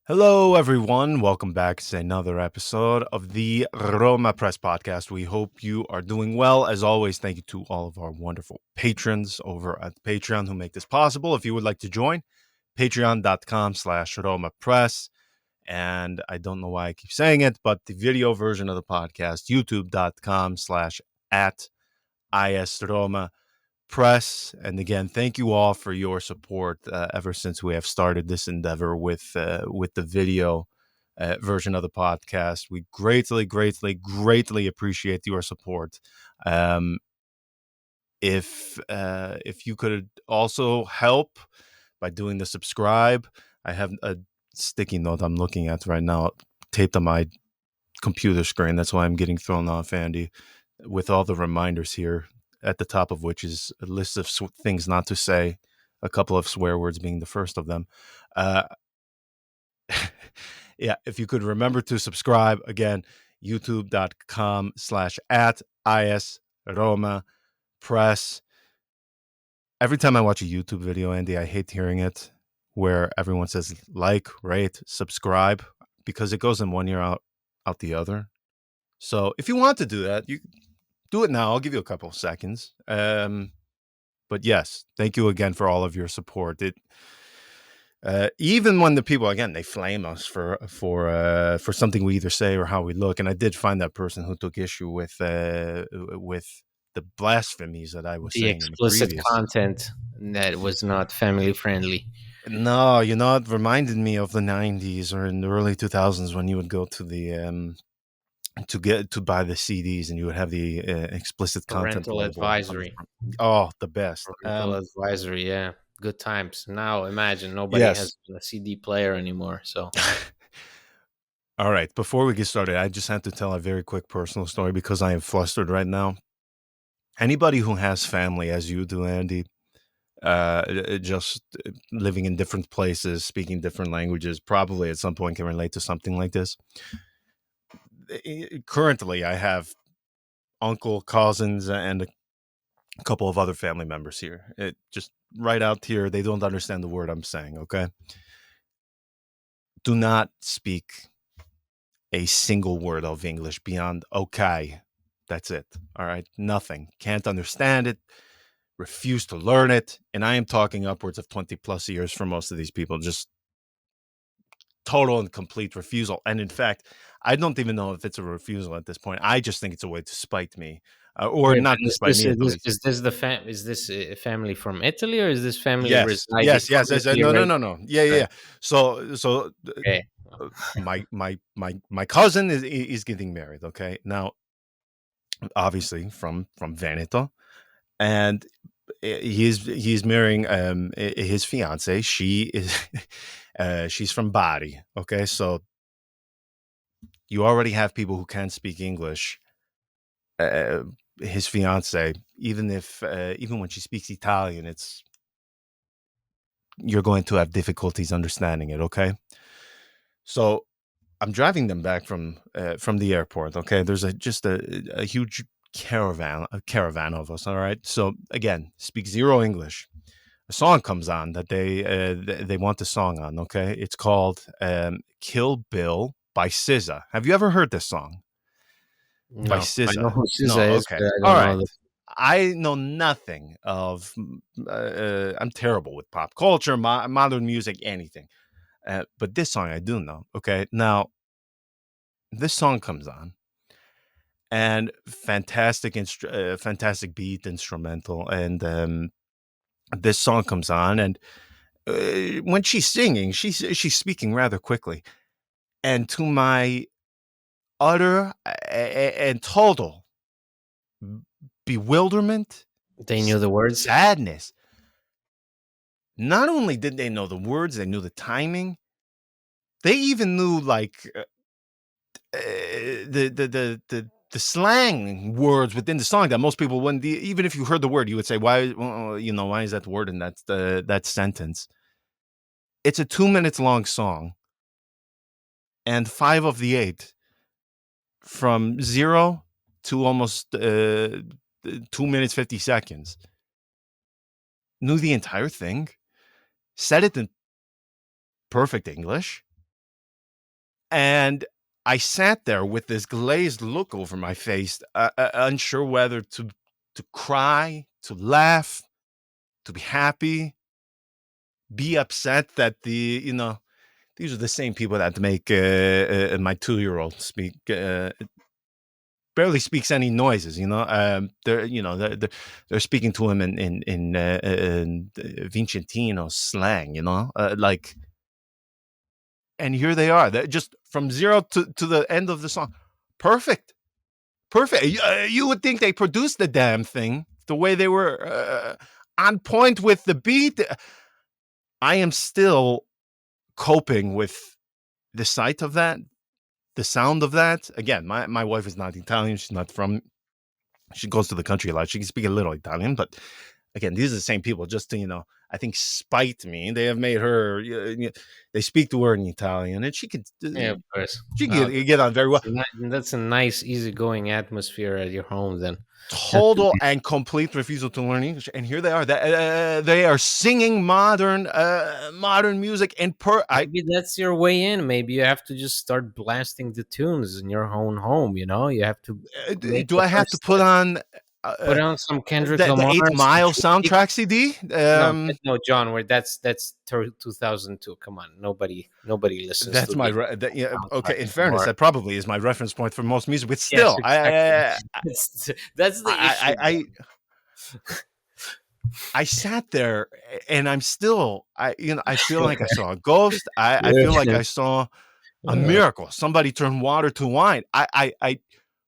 Hello, everyone. Welcome back to another episode of the RomaPress podcast. We hope you are doing well. As always, thank you to all of our wonderful patrons over at Patreon who make this possible. If you would like to join, patreon.com/RomaPress. And I don't know why I keep saying it, but the video version of the podcast, youtube.com/at ISRoma Press. And again, thank you all for your support ever since we have started this endeavor with the video version of the podcast. We greatly appreciate your support. Um, if you could also help by doing the subscribe, I have a sticky note I'm looking at right now taped on my computer screen. That's why I'm getting thrown off, Andy, with all the reminders here, at the top of which is a list of things not to say, a couple of swear words being the first of them. Uh, yeah, if you could remember to subscribe, again, youtube.com/at ISRoma Press. Every time I watch a YouTube video, Andy, I hate hearing it where everyone says like, rate, subscribe, because it goes in one ear out the other. So if you want to do that, you do it now. I'll give you a couple of seconds. But yes, thank you again for all of your support. Even when the people, again, they flame us for something we either say or how we look, and I did find that person who took issue with the blasphemies that I was The saying in the explicit previous. content that was not family friendly. No, it reminded me of the 90s or in the early 2000s when you would go to the to buy the CDs and you would have the explicit content Parental label on the advisory. front. Oh, the best. Parental advisory, yeah. Good times. Now imagine nobody Yes. has a CD player anymore. So All right. Before we get started, I just had to tell a very quick personal story because I am flustered right now. Anybody who has family, as you do, Andy, just living in different places, speaking different languages, probably at some point can relate to something like this. Currently, I have uncle, cousins, and a couple of other family members here. It just right out here, they don't understand the word I'm saying. Okay, do not speak a single word of English beyond okay. That's it. All right. Nothing. Can't understand it. Refuse to learn it. And I am talking upwards of 20 plus years for most of these people. Just total and complete refusal. And in fact, I don't even know if it's a refusal at this point. I just think it's a way to spite me, or wait, not and to is spite this me at least. is this a family from Italy, or is this family Yes, residing yes, from yes, yes. Italy? No. Yeah, yeah, yeah. So Okay. my cousin is getting married. Okay, now obviously from Veneto, and he's marrying his fiance. She is she's from Bari. Okay, so you already have people who can't speak English. Uh, his fiance, even when she speaks Italian, it's you're going to have difficulties understanding it. Okay, so I'm driving them back from the airport. Okay, there's a huge caravan of us. All right, so again, speak zero English. A song comes on that they want the song on. Okay, it's called "Kill Bill" by SZA. Have you ever heard this song by No, I know SZA? who No. SZA is, Okay. but I All don't right. know the I know nothing of. I'm terrible with pop culture, modern music, anything. But this song I do know. Okay, now this song comes on, and fantastic beat, instrumental, and this song comes on, and when she's singing, she's speaking rather quickly, and to my utter and total bewilderment, they knew the words. sadness. Not only did they know the words, they knew the timing. They even knew like the slang words within the song that most people wouldn't. Even if you heard the word, you would say, "Why? Why is that word in that sentence?" It's a 2 minutes long song, and 5 of the 8 from 0 to almost 2 minutes 50 seconds knew the entire thing, said it in perfect English, And I sat there with this glazed look over my face, unsure whether to cry, to laugh, to be happy, be upset that these are the same people that make my 2-year-old speak barely speaks any noises. They're speaking to him in Vincentino slang. Like, and here they are. They're just from zero to the end of the song. Perfect. Perfect. You would think they produced the damn thing the way they were on point with the beat. I am still coping with the sight of that, the sound of that. Again, my wife is not Italian. She's not from. She goes to the country a lot. She can speak a little Italian, but again, these are the same people. Just to I think spite me. They have made her. They speak the word in Italian, and she could. Yeah, of course. She Well, get on very well. that's a nice, easygoing atmosphere at your home. Then that's Total and complete refusal to learn English, and here they are. They are singing modern music. And maybe that's your way in. Maybe you have to just start blasting the tunes in your own home. You have to make do the I have to first put step. on Put on some Kendrick the Lamar, 8 Mile soundtrack CD? No, no, John. Where that's 2002. Come on, nobody listens That's to my the yeah. soundtrack Okay, in fairness, anymore. that probably is my reference point for most music. But Yes, still, exactly. That's the issue. I sat there and I'm still I feel like I saw a ghost. I feel like Yeah. I saw a Uh, miracle. Somebody turned water to wine. I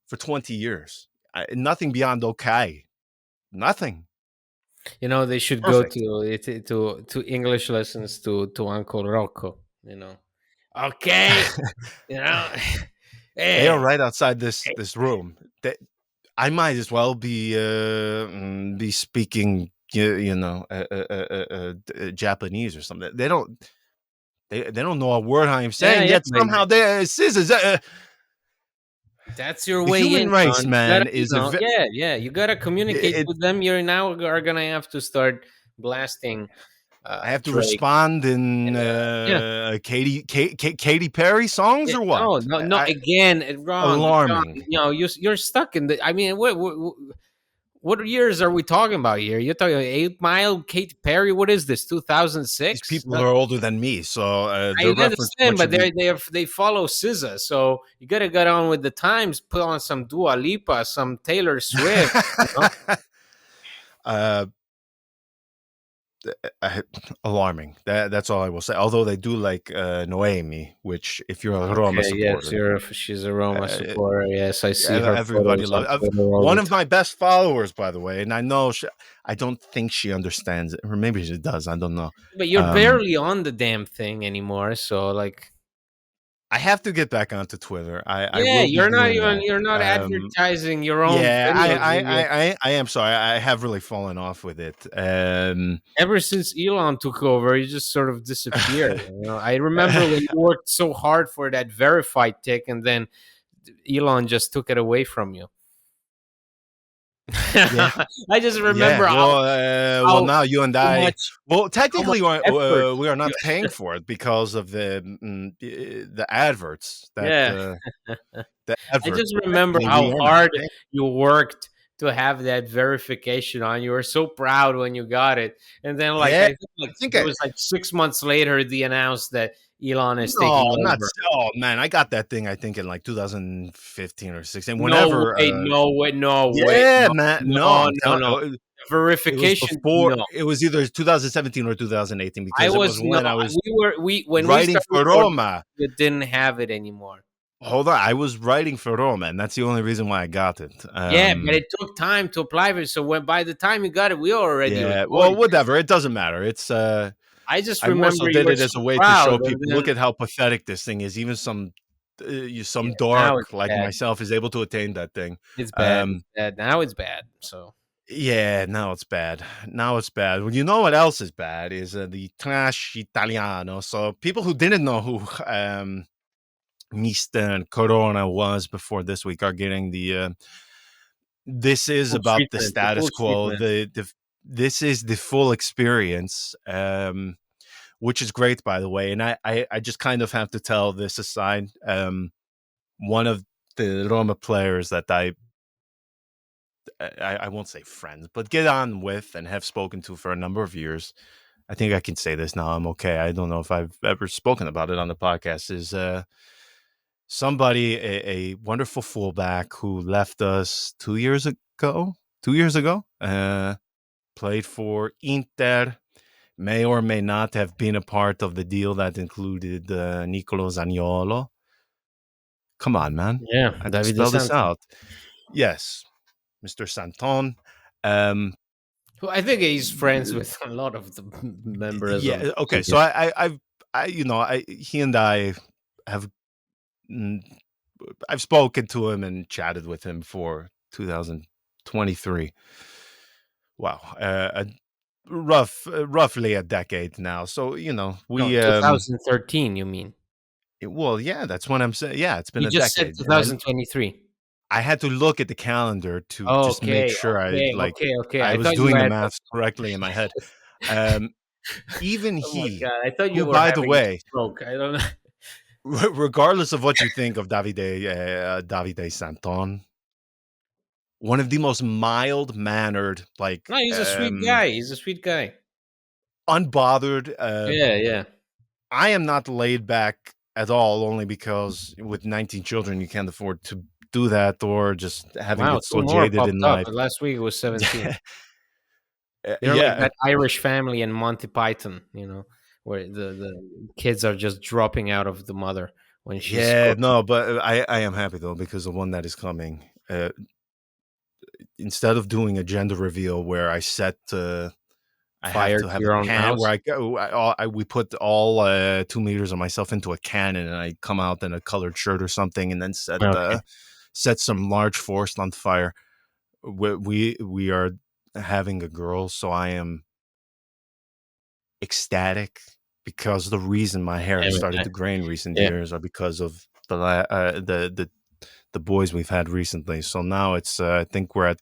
for 20 years, nothing beyond okay. Nothing. they should go Perfect. to English lessons to Uncle Rocco. Okay, you know, They are hey, right outside this room. I might as well be speaking, Japanese or something. They don't know a word I am yeah, saying, yeah, yet but somehow they scissors. that's your The way human in, race, John. You gotta, man, is yeah, yeah, you gotta communicate it. with them. You're now are gonna have to start blasting I have to Drake respond in and yeah. Katy Perry songs Yeah, or what? no, no, no. Again, wrong, John. Alarming. You're stuck in the. I mean, what years are we talking about here? You're talking 8 Mile, Katy Perry. What is this? These 2006? people are older than me, so their I reference understand, point but should be. they follow SZA, so you gotta get on with the times. Put on some Dua Lipa, some Taylor Swift. uh, I, alarming. That's all I will say. Although they do like Noemi, which if you're a Roma Okay, yes, supporter, she's a Roma uh, supporter. Yes, I see her everybody photos on loves. Twitter all One the of time. my best followers, by the way, and I know I don't think she understands it, or maybe she does. I don't know. But you're Um, barely on the damn thing anymore, so like. I have to get back onto Twitter. I Yeah, will be doing that. you're not advertising your own Yeah, videos in your I am sorry. I have really fallen off with it. ever since Elon took over, you just sort of disappeared. I remember when you worked so hard for that verified tick, and then Elon just took it away from you. yeah, I just yeah. remember Well, how now you and how I. much Well, how much technically, effort. we are You, not paying for it because of the adverts that yeah, the I adverts. just So remember technically, how we are not hard paying. you worked to have that verification on. You were so proud when you got it, and then like Yeah, I think I like think it was like 6 months later they announced that Elon is no, taking not. over. Oh man, I got that thing. I think in like 2015 or 16. No Whenever. way, no way, no way, Yeah, no, man. No, no, I'm no, telling. no. It was Verification, before. no. It was either 2017 or 2018 I because it was was no. when I was We when we writing started for recording, Roma. we didn't have it anymore. Hold on, I was writing for Roma, and that's the only reason why I got it. Yeah, but it took time to apply for it. So when by the time you got it, we already Yeah, well, recorded. whatever. It doesn't matter. It's I just I more so remember you did were it so as a way to proud, show and people, look then at how pathetic this thing is. Even some now it's dork like bad. myself is able to attain that thing. It's bad. It's Um, bad. Now it's bad. So yeah, now it's bad. Now it's bad. Well, you know what else is bad is the trash Italiano. So people who didn't know who Mr. Corona was before this week are getting this is full about the treatment. The status full quo. treatment. This is the full experience. which is great, by the way. And I just kind of have to tell this aside. One of the Roma players that I won't say friends, but get on with and have spoken to for a number of years. I think I can say this now. I'm okay. I don't know if I've ever spoken about it on the podcast. Is somebody, a wonderful fullback who left us 2 years ago. 2 years ago, played for Inter. May or may not have been a part of the deal that included Nicolo Zaniolo. Come on, man. Yeah, I have to Davide spell this Santon. out. Yes, Mr. Santon. Um, Who I think he's friends with a lot of the members of yeah. the Okay. So media. he and I have, mm, I've spoken to him and chatted with him for 2023. Wow, roughly a decade now. So No, we 2013, you mean? well, yeah, that's what I'm saying. Yeah, it's been You a just said decade, and 2023. I had to look at the calendar to just make Okay, sure okay. I I was thought you doing the had. maths correctly in my head. Um, Even Oh my he, god! I thought you who, were by the having a way, stroke. I don't know. regardless of what you think of Davide Santon, one of the most mild mannered, like No, he's a sweet guy. He's a sweet guy. unbothered. Yeah. I am not laid back at all, only because with 19 children you can't afford to do that, or just having Wow, it two so more jaded popped in up. life. Last week it was 17. They're like Yeah, that Irish family in Monty Python, where the kids are just dropping out of the mother when she's yeah, cooking. no, but I am happy though, because the one that is coming, instead of doing a gender reveal where I have Fire to to have a your own can house. where I go. We put all 2 meters of myself into a cannon, and I come out in a colored shirt or something, and then Okay. set some large forest on fire. We are having a girl, so I am ecstatic, because the reason my hair has Damn it, started man. to gray in recent Yeah. years are because of the boys we've had recently. So now it's I think we're at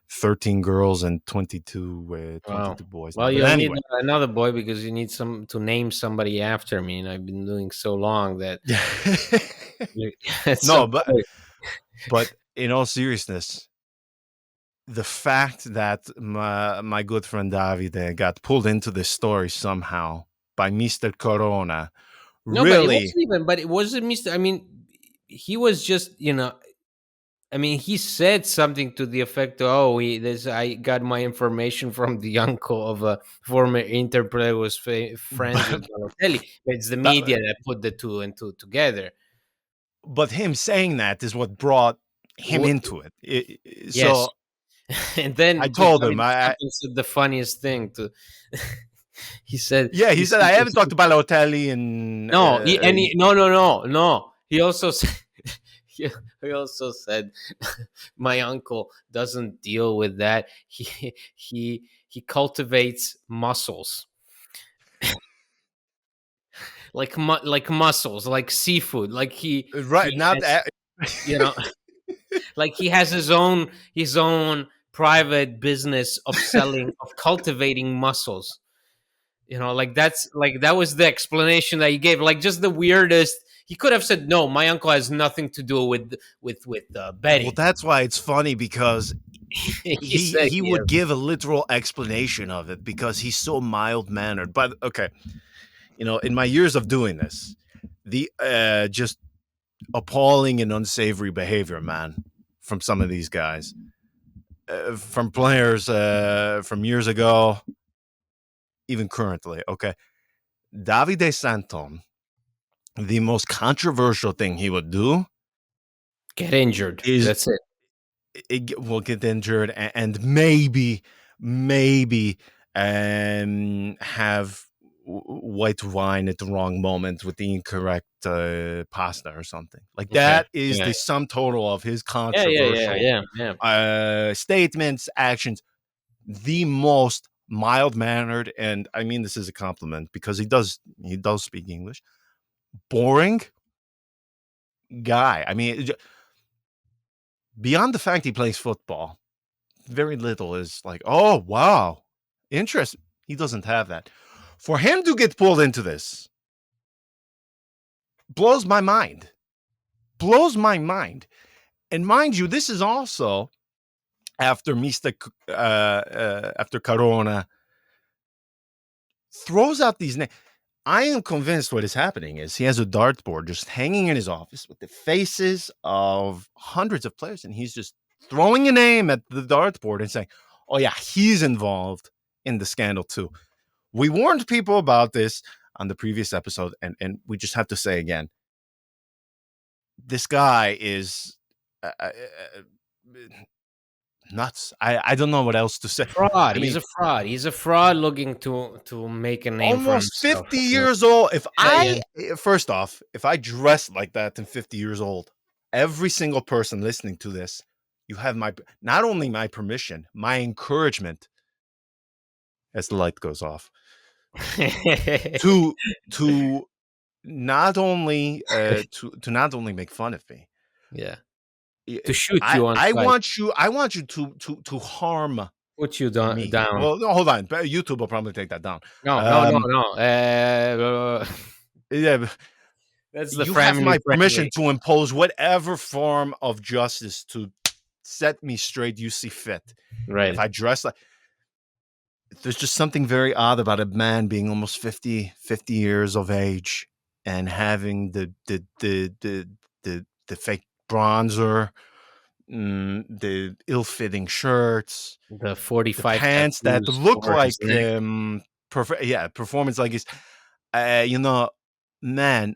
13 girls and 22 Wow. boys now. Well, But you'll need anyway. another boy because you need some to name somebody after me, and I've been doing so long that at some No, but point. in all seriousness, the fact that my good friend Davide got pulled into this story somehow by Mr. Corona No, but it really. wasn't even. But it wasn't Mr. I mean, he was just. I mean, he said something to the effect, "Oh, this I got my information from the uncle of a former Inter player who was friends with but, Balotelli." But it's the but media that put the two and two together. but him saying that is what brought him Wh- into it. yes, So and I then told him, Davide Santos said the funniest thing to. he said, yeah, he he said, said, I haven't talked to Balotelli in no, no. He also said, he also said, my uncle doesn't deal with that. He cultivates muscles, like mussels, like seafood, like right, he not has, you know, like he has his own private business of selling of cultivating mussels. Like that was the explanation that he gave. Like just the weirdest. He could have said, "No, my uncle has nothing to do with well, betting." that's why it's funny, because He he said, he "Yeah, would give a literal explanation of it, because he's so mild mannered. But okay, in my years of doing this, the just appalling and unsavory behavior, man, from some of these guys, from players from years ago, even currently. Okay, Davide Santon, the most controversial thing he would do get injured." is That's it. will get injured, and maybe have white wine at the wrong moment with the incorrect pasta or something like Okay. that. Is Yeah. the sum total of his Yeah. controversial Yeah. Yeah. statements, actions. The most mild mannered, and I mean this is a compliment, because he does speak English. Boring guy. I mean, beyond the fact he plays football, very little is like, oh wow, interest. He doesn't have that. For him to get pulled into this blows my mind. Blows my mind. And mind you, this is also after after Corona throws out these names. I am convinced what is happening is he has a dartboard just hanging in his office with the faces of hundreds of players, and he's just throwing a name at the dartboard and saying, "Oh yeah, he's involved in the scandal too." We warned people about this on the previous episode, and we just have to say again, this guy is nuts. I don't know what else to say. Fraud. I He's mean, a fraud. He's a fraud looking to make a name for almost himself. 50 years old. If Yeah, first off, if I dress like that in 50 years old, every single person listening to this, you have my, not only my permission, my encouragement as the light goes off yeah. to not only to not only make fun of me. Yeah. To shoot you on I sight. I want you to harm Put you me. down. Well, no, hold on. YouTube will probably take that down. No, no, no, no. Yeah, That's the you have family my permission friendly. to impose whatever form of justice to set me straight you see fit. If Right. I dress like, there's just something very odd about a man being almost 50 years of age and having the fake bronzer, the ill-fitting shirts, The the 45 pants that tattoos look over his like neck. performance like his you know, man,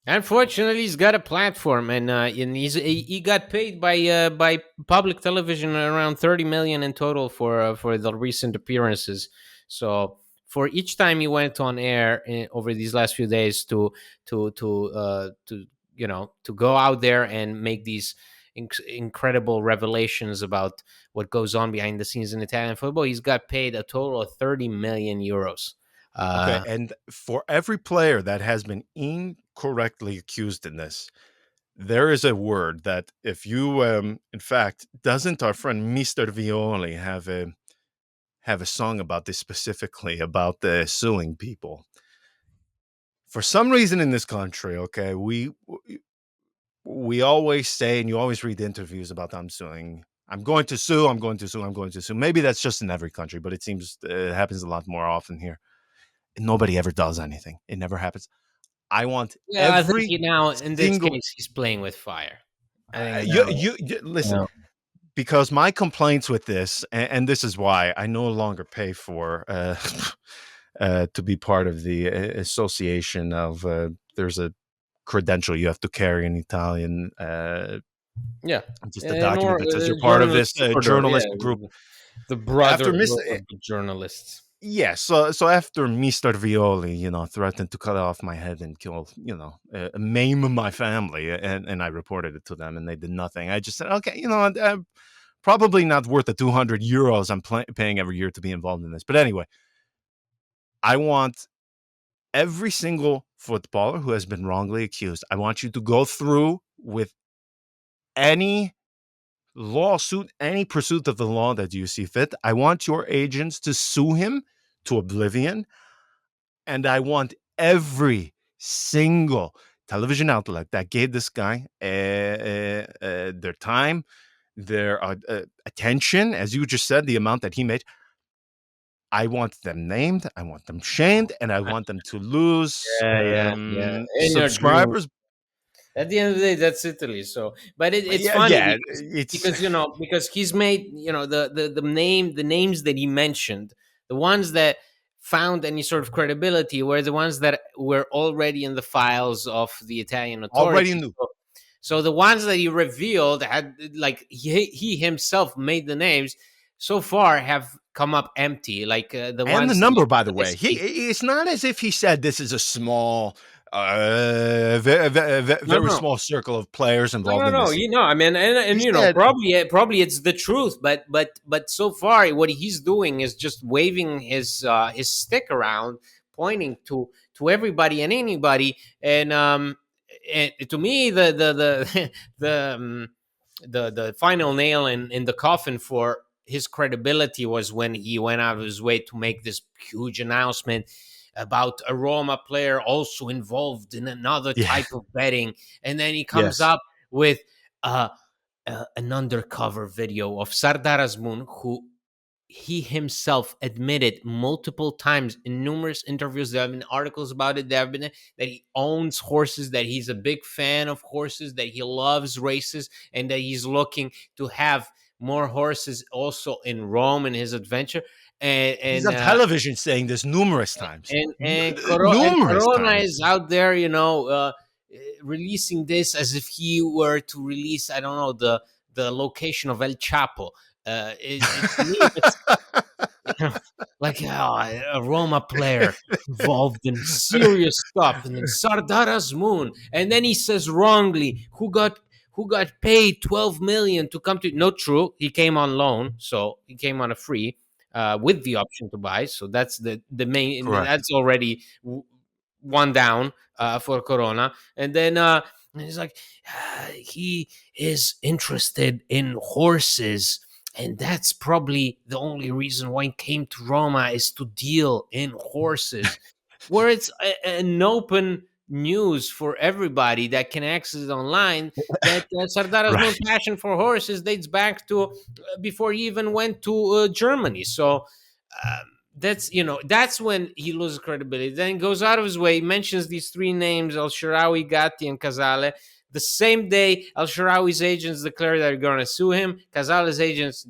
Unfortunately, he's got a platform, and he got paid by public television around 30 million in total for the recent appearances. So for each time he went on air over these last few days to to go out there and make these incredible revelations about what goes on behind the scenes in Italian football, he's got paid a total of 30 million euros. okay, Uh, and for every player that has been incorrectly accused in this, there is a word that if you, in fact, doesn't our friend Mr. Violi have a song about this specifically about the suing people? For some reason in this country, okay, we always say, and you always read interviews about I'm suing. I'm going to sue. I'm going to sue. I'm going to sue. Maybe that's just in every country, but it seems it happens a lot more often here. And nobody ever does anything. It never happens. I want Yeah, I think every now in this single. case he's playing with fire. I think You listen, now, because my complaints with this, and this is why I no longer pay for to be part of the association of. There's a credential you have to carry in Italian. yeah, Just a document that says you're part of this journalist order, yeah, journalist group. the After brotherhood Miss, of the journalists. yeah, so after Mr. Violi, threatened to cut off my head and kill, maim my family, and I reported it to them, and they did nothing. I just said, okay, probably not worth the 200 euros I'm paying every year to be involved in this. But anyway, I want every single footballer who has been wrongly accused. I want you to go through with any lawsuit, any pursuit of the law that you see fit. I want your agents to sue him to oblivion. And I want every single television outlet that gave this guy their time, their attention, as you just said, the amount that he made. I want them named, I want them shamed, and I want them to lose Yeah, yeah, yeah. In your dream. subscribers. At the end of the day, that's Italy. So, but it's Yeah, funny yeah, because it's because he's made the names that he mentioned, the ones that found any sort of credibility were the ones that were already in the files of the Italian already authorities. new. So the ones that he revealed had like he himself made the names so far have come up empty. Like the And the ones number, by the that way, it's not as if he said this is a small, no, very no. small circle of players No, involved no, in no. this. I mean, and He said probably it's the truth, but so far, what he's doing is just waving his stick around, pointing to everybody and anybody, and to me, the the final nail in the coffin for his credibility was when he went out of his way to make this huge announcement about a Roma player also involved in another Yeah. type of betting, and then he comes Yes. up with uh, an undercover video of Sardar Azmoun, who he himself admitted multiple times in numerous interviews. There have been articles about it. There have been that he owns horses, that he's a big fan of horses, that he loves races, and that he's looking to have more horses also in Rome in his adventure. And He's and on uh, television saying this numerous times. and Numerous Corona times. is out there, releasing this as if he were to release, I don't know, the location of El Chapo. To me, it's you know, like a Roma player involved in serious stuff, and then Sardar Azmoun, and then he says wrongly who got paid 12 million to come to. Not true. He came on loan, so he came on a free with the option to buy. So that's the main. Correct. That's already one down for Corona, and then. He's like, he is interested in horses, and that's probably the only reason why he came to Roma, is to deal in horses, where it's an open news for everybody that can access it online, that Sardara's Right. moon passion for horses dates back to before he even went to Germany. So um, that's when he loses credibility. Then goes out of his way, mentions these three names: El Sharawi, Gatti, and Casale. The same day, Al Sharawi's agents declare they're going to sue him. Casale's agents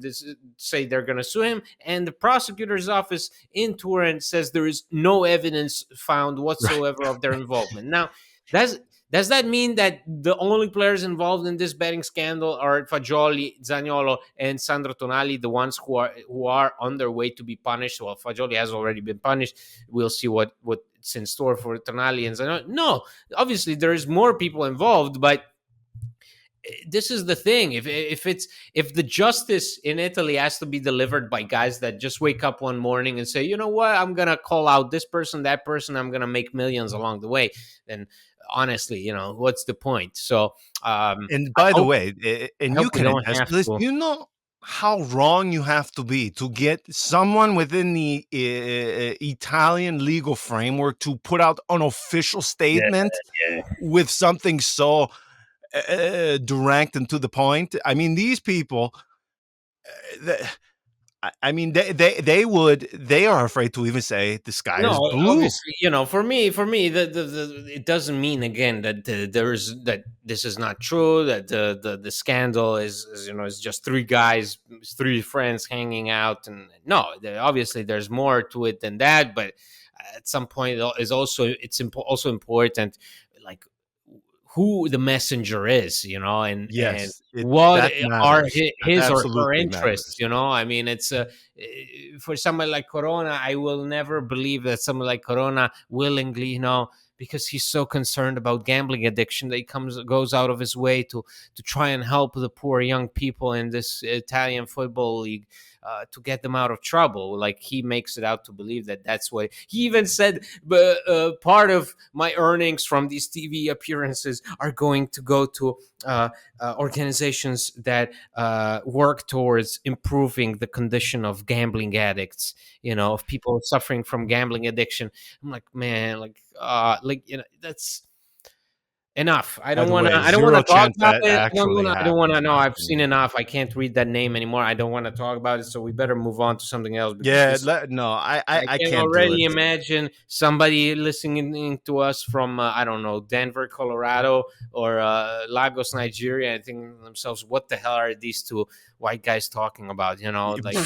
say they're going to sue him. And the prosecutor's office in Turin says there is no evidence found Right. whatsoever of their involvement. Now, does, does that mean that the only players involved in this betting scandal are Fagioli, Zaniolo, and Sandro Tonali, the ones who are on their way to be punished? Well, Fagioli has already been punished. We'll see what's in store for Tonali and Zaniolo. No, obviously there's more people involved, but this is the thing. If the justice in Italy has to be delivered by guys that just wake up one morning and say, you know what, I'm gonna call out this person, that person, I'm gonna make millions along the way, then honestly, what's the point? So And I by the hope way, I and hope you we can don't attest have to this, to. you know how wrong you have to be to get someone within the Italian legal framework to put out an official Yeah, statement yeah. with something so direct and to the point. I mean, these people, th- I mean, they are afraid to even say the sky is No, blue. obviously, for me, it doesn't mean again that that this is not true. That the scandal is just three guys, three friends hanging out, and no, obviously there's more to it than that. But at some point, also important, like who the messenger is, and Yes, what that are matters. That his or her absolutely interests. matters. I mean, it's for someone like Corona, I will never believe that someone like Corona willingly, because he's so concerned about gambling addiction, that he goes out of his way to try and help the poor young people in this Italian football league, to get them out of trouble. Like, he makes it out to believe that that's what he even said. But part of my earnings from these TV appearances are going to go to uh, organizations that work towards improving the condition of gambling addicts, of people suffering from gambling addiction. I'm like, man, that's enough. I By don't the want to. way, I don't want zero to talk chance about that it. actually I don't want to. happens, No, my I've seen opinion. enough. I can't read that name anymore. I don't want to talk about it. So we better move on to something else, because Yeah, this. no, I I can can't do it. already imagine somebody listening to us from I don't know, Denver, Colorado, or Lagos, Nigeria, and thinking to themselves, "What the hell are these two white guys talking about?" Like,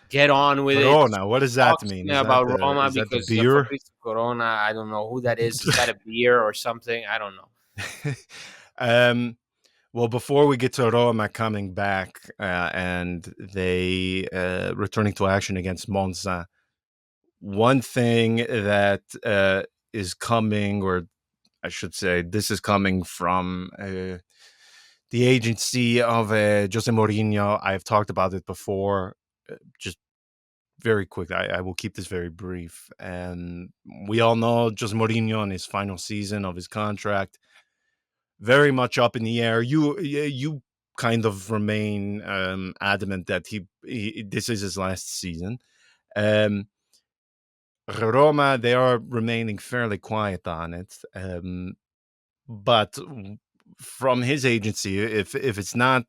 get on with it. Corona, what does Talk that to mean? me about Roma, Is that the because beer? Fabrizio Corona, I don't know who that is. Is that a beer or something? I don't know. um, well, before we get to Roma coming back and they returning to action against Monza, one thing that is coming, or I should say, this is coming from the agency of Jose Mourinho. I've talked about it before. Just very quick, I will keep this very brief. And we all know Jose Mourinho in his final season of his contract, very much up in the air. You kind of remain adamant that he this is his last season. Um, Roma, they are remaining fairly quiet on it. But from his agency, if it's not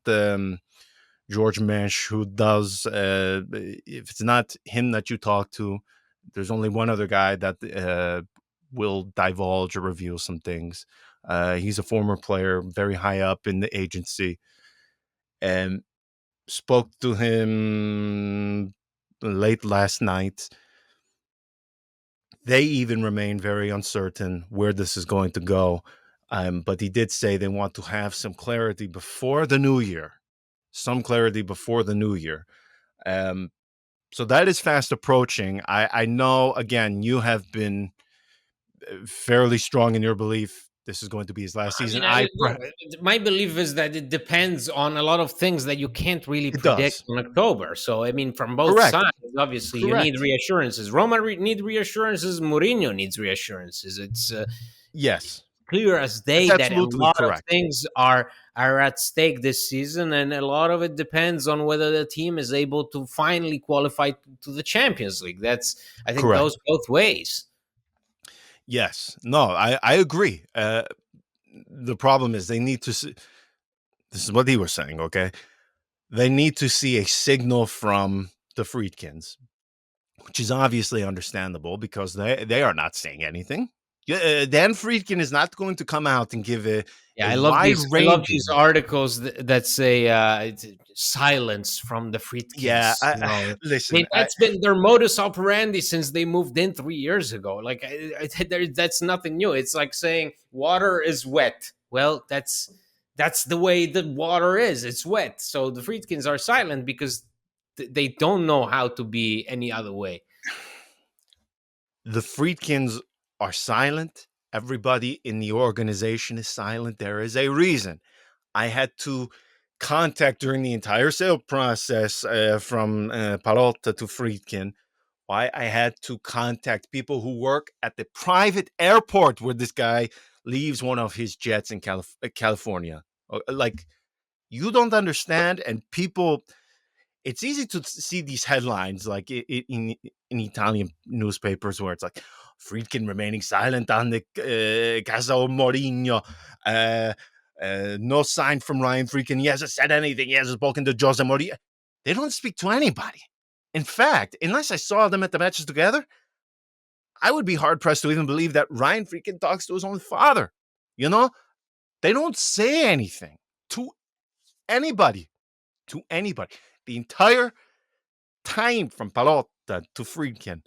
George Mesh who does, if it's not him that you talk to, there's only one other guy that will divulge or reveal some things. He's a former player, very high up in the agency, and spoke to him late last night. They even remain very uncertain where this is going to go. But he did say they want to have some clarity before the new year. Some clarity before the new year. Um, so that is fast approaching. I know, again, you have been fairly strong in your belief this is going to be his last I season. mean, my belief is that it depends on a lot of things that you can't really It predict does. in October. So, I mean, from both Correct. sides, obviously, you need Correct. reassurances. Roma need reassurances. Mourinho needs reassurances. It's Yes. clear as It's day that a absolutely lot of correct. things are at stake this season, and a lot of it depends on whether the team is able to finally qualify to the Champions League. That's, I think, goes Correct. both ways. Yes. No, I agree. The problem is they need to see, this is what he was saying, okay? They need to see a signal from the Friedkins, which is obviously understandable because they are not saying anything. Dan Friedkin is not going to come out and give Yeah, a I love these wide-ranging. articles that say silence from the Yeah, Friedkins. You know, I listen. mean, that's been their modus operandi since they moved in 3 years ago. Like, that's nothing new. It's like saying water is wet. Well, that's the way the water is. It's wet. So the Friedkins are silent because they don't know how to be any other way. The Friedkins are silent. Everybody in the organization is silent. There is a reason. I had to contact during the entire sale process from Palotta to Friedkin. Why I had to contact people who work at the private airport where this guy leaves one of his jets in California. Like, you don't understand, and people, it's easy to see these headlines like in Italian newspapers where it's like Friedkin remaining silent on the Casa of Mourinho. Uh, no sign from Ryan Friedkin. He hasn't said anything. He hasn't spoken to Jose Mourinho. They don't speak to anybody. In fact, unless I saw them at the matches together, I would be hard pressed to even believe that Ryan Friedkin talks to his own father. You know, they don't say anything to anybody. To anybody. The entire time from Palotta to Friedkin,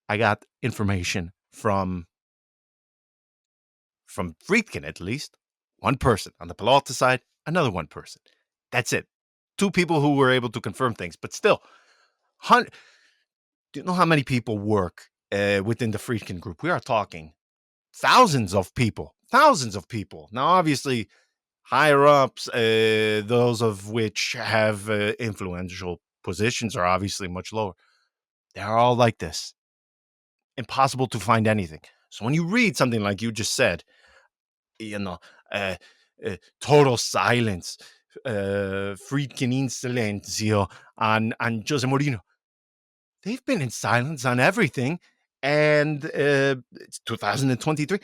I got information from Friedkin at least. One person on the Palotta side, another one person. That's it. Two people who were able to confirm things, but still, do you know how many people work within the Friedkin group? We are talking thousands of people. Thousands of people. Now, obviously, higher ups, those of which have influential positions, are obviously much lower. They're all like this. Impossible to find anything. So when you read something like you just said, you know, uh, total silence, Friedkin in silenzio on Jose Mourinho. They've been in silence on everything, and it's 2023.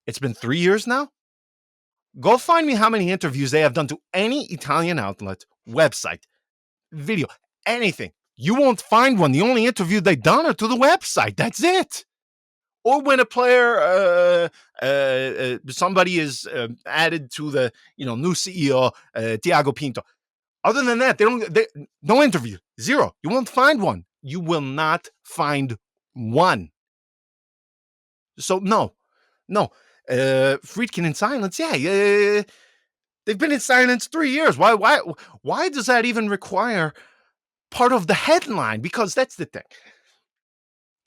It's been 3 years now. Go find me how many interviews they have done to any Italian outlet, website, video, anything. You won't find one. The only interview they've done are to the website. That's it. Or when a player, somebody is added to the new CEO, Tiago Pinto. Other than that, no interview, zero. You won't find one. You will not find one. So no. Friedkin in silence. Yeah. They've been in silence 3 years. Why does that even require part of the headline? Because that's the thing.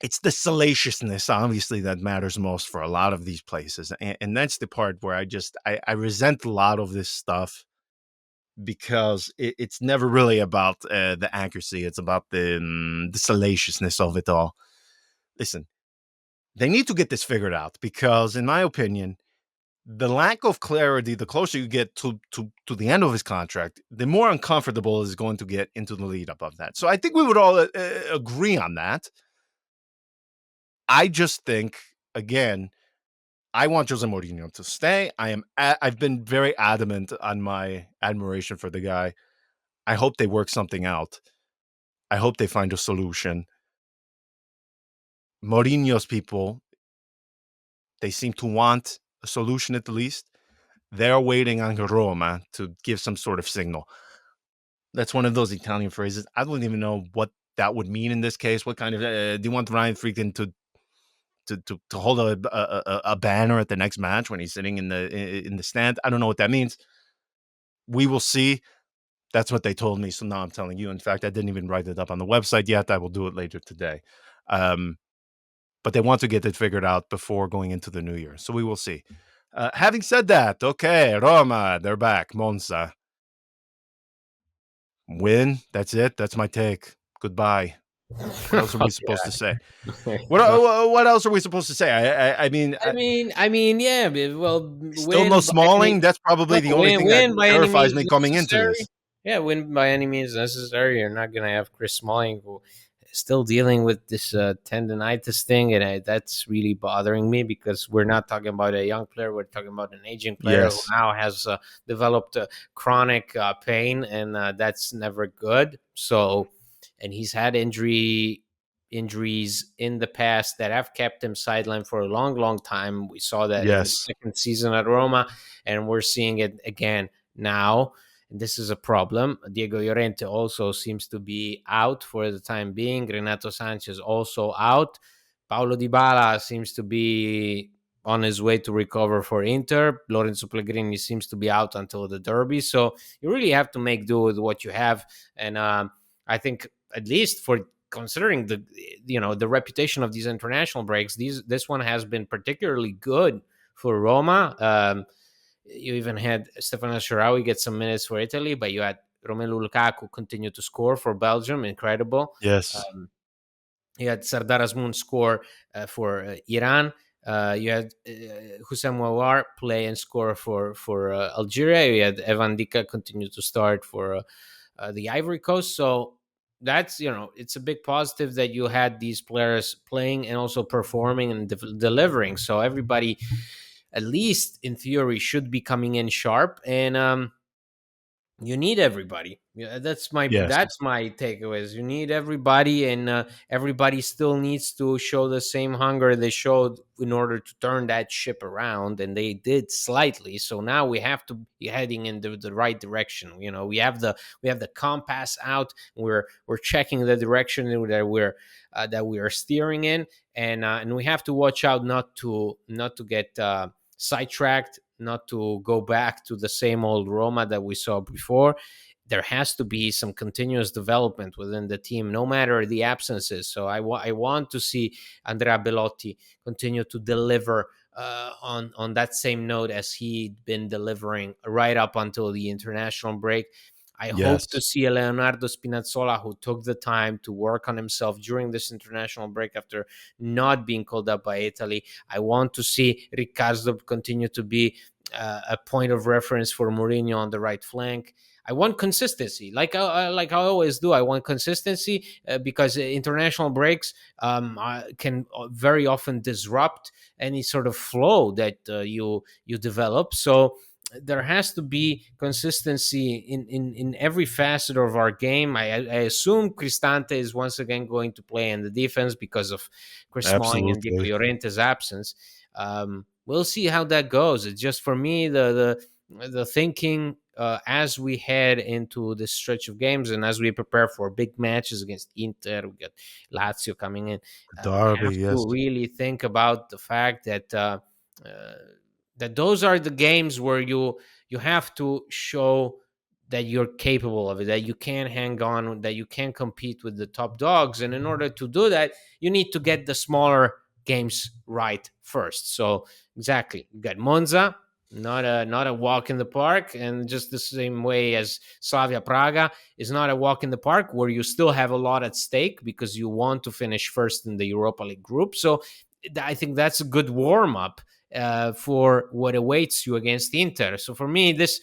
It's the salaciousness, obviously, that matters most for a lot of these places, and that's the part where I resent a lot of this stuff because it's never really about the accuracy. It's about the salaciousness of it all. Listen, they need to get this figured out because, in my opinion, the lack of clarity, the closer you get to the end of his contract, the more uncomfortable is going to get into the lead up of that. So I think we would all agree on that. I just think, again, I want Jose Mourinho to stay. I've been very adamant on my admiration for the guy. I hope they work something out. I hope they find a solution. Mourinho's people, they seem to want a solution at the least. They're waiting on Roma to give some sort of signal. That's one of those Italian phrases. I don't even know what that would mean in this case. What kind of do you want Ryan Freakin to hold a banner at the next match when he's sitting in the stand? I don't know what that means. We will see. That's what they told me. So now I'm telling you. In fact, I didn't even write it up on the website yet. I will do it later today. But they want to get it figured out before going into the new year. So we will see. Having said that, okay, Roma, they're back. Monza. Win. That's it. That's my take. Goodbye. What else are we supposed to say? What else are we supposed to say? I mean, yeah. Well, still no win by any Smalling. That's probably the only thing that win by any terrifies means me coming into necessary. this. Yeah, win by any means necessary. You're not going to have Chris Smalling, who is still dealing with this tendonitis thing, and that's really bothering me because we're not talking about a young player. We're talking about an aging player who Yes. now has developed chronic pain, and that's never good. So, and he's had injuries in the past that have kept him sidelined for a long, long time. We saw that in his Yes. second season at Roma, and we're seeing it again now. This is a problem. Diego Llorente also seems to be out for the time being. Renato Sanchez also out. Paulo Dybala seems to be on his way to recover for Inter. Lorenzo Pellegrini seems to be out until the derby. So you really have to make do with what you have. And I think at least for considering the reputation of these international breaks, this one has been particularly good for Roma. You even had Stefano Sharawi get some minutes for Italy, but you had Romelu Lukaku continue to score for Belgium. Incredible. Yes. You had Sardar Azmoun score for Iran. You had Houssam Mouawar play and score for Algeria. You had Evan Dika continue to start for the Ivory Coast. So that's, it's a big positive that you had these players playing and also performing and delivering. So everybody, at least in theory, should be coming in sharp, and you need everybody. Yeah, that's my Yes. takeaways. You need everybody, and everybody still needs to show the same hunger they showed in order to turn that ship around, and they did slightly. So now we have to be heading in the right direction. We have the compass out. We're checking the direction that we are steering in, and we have to watch out not to get sidetracked, not to go back to the same old Roma that we saw before. There has to be some continuous development within the team, no matter the absences. So I want to see Andrea Bellotti continue to deliver on that same note as he'd been delivering right up until the international break. I hope to Yes. see a Leonardo Spinazzola who took the time to work on himself during this international break after not being called up by Italy. I want to see Riccardo continue to be a point of reference for Mourinho on the right flank. I want consistency, like I always do. I want consistency because international breaks can very often disrupt any sort of flow that you develop. So there has to be consistency in every facet of our game. I assume Cristante is once again going to play in the defense because of Chris Smalling and Diego Absolutely. Llorente's absence. We'll see how that goes. It's just, for me, the thinking as we head into this stretch of games and as we prepare for big matches against Inter, we got Lazio coming in. We have Derby. Yes. to really think about the fact that that those are the games where you have to show that you're capable of it, that you can hang on, that you can compete with the top dogs. And in order to do that, you need to get the smaller games right first. So exactly, you got Monza, not a walk in the park, and just the same way as Slavia Praga is not a walk in the park, where you still have a lot at stake because you want to finish first in the Europa League group. So I think that's a good warm up. for what awaits you against Inter. So for me, this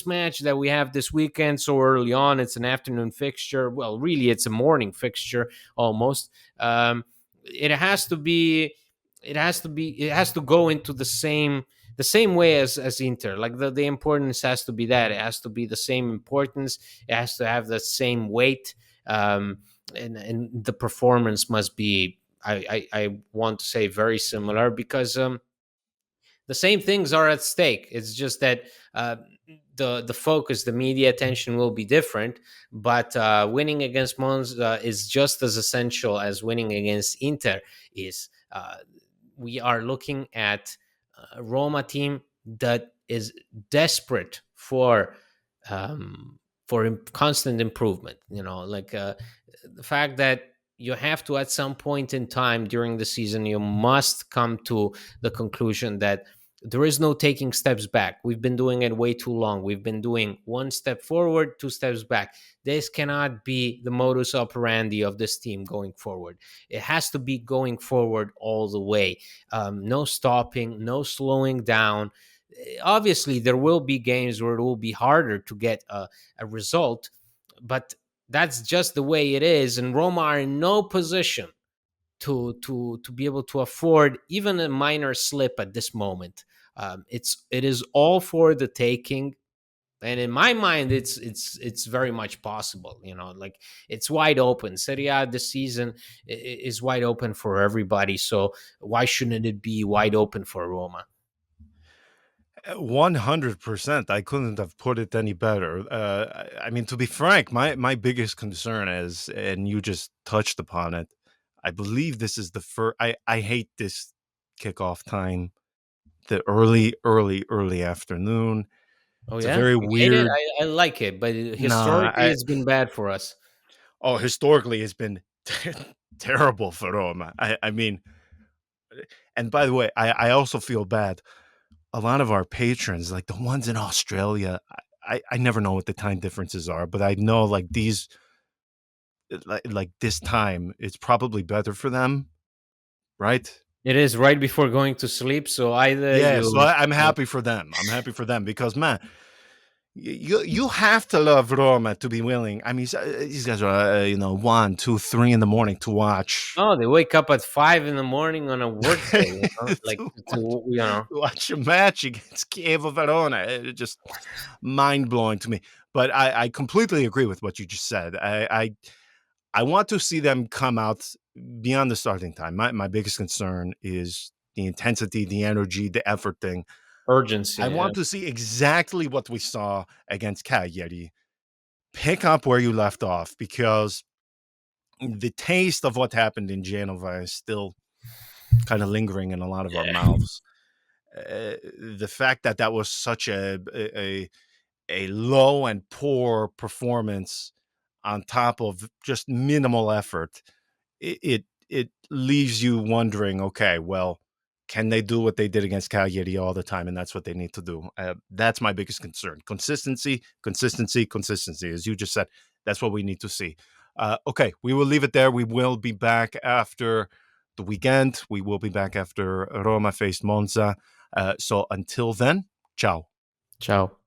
match that we have this weekend so early on, it's an afternoon fixture. Well, really, it's a morning fixture almost. It has to be. It has to be. It has to go into the same way as Inter. Like the importance has to be that. It has to be the same importance. It has to have the same weight. And the performance must be. I want to say very similar because the same things are at stake. It's just that uh, the focus, the media attention will be different. But winning against Monza is just as essential as winning against Inter is. We are looking at a Roma team that is desperate um, constant improvement. Like the fact that you have to, at some point in time during the season, you must come to the conclusion that there is no taking steps back. We've been doing it way too long. We've been doing one step forward, two steps back. This cannot be the modus operandi of this team going forward. It has to be going forward all the way. No stopping, no slowing down. Obviously, there will be games where it will be harder to get a result, but that's just the way it is. And Roma are in no position to be able to afford even a minor slip at this moment. It is all for the taking, and in my mind, it's very much possible. Like it's wide open. Serie A this season is wide open for everybody. So why shouldn't it be wide open for Roma? 100%. I couldn't have put it any better. I mean, to be frank, my biggest concern is, and you just touched upon it. I believe this is the first. I hate this kickoff time, the early afternoon. Oh It's a yeah, very you hate it. weird. I like it, but Nah, historically, it's been bad for us. historically, it's been terrible for Roma. I mean, and by the way, I also feel bad. A lot of our patrons, like the ones in Australia, I never know what the time differences are, but I know like these, like this time, it's probably better for them, right? It is right before going to sleep, so either Yeah, so you. I'm happy for them. I'm happy for them because man, you have to love Roma to be willing. I mean, these guys are 1, 2, 3 in the morning to watch Oh, they wake up at 5 in the morning on a work day, like to watch to. watch a match against Kiev Verona. It's just mind blowing to me. But I completely agree with what you just said. I want to see them come out beyond the starting time. My biggest concern is the intensity, the energy, the effort thing. Urgency. I Yeah. want to see exactly what we saw against Cagliari. Pick up where you left off because the taste of what happened in Genova is still kind of lingering in a lot of our mouths. The fact that that was such a low and poor performance on top of just minimal effort, it leaves you wondering, okay, well, can they do what they did against Cagliari all the time? And that's what they need to do. That's my biggest concern. Consistency, consistency, consistency. As you just said, that's what we need to see. Okay, we will leave it there. We will be back after the weekend. We will be back after Roma faced Monza. So until then, ciao. Ciao.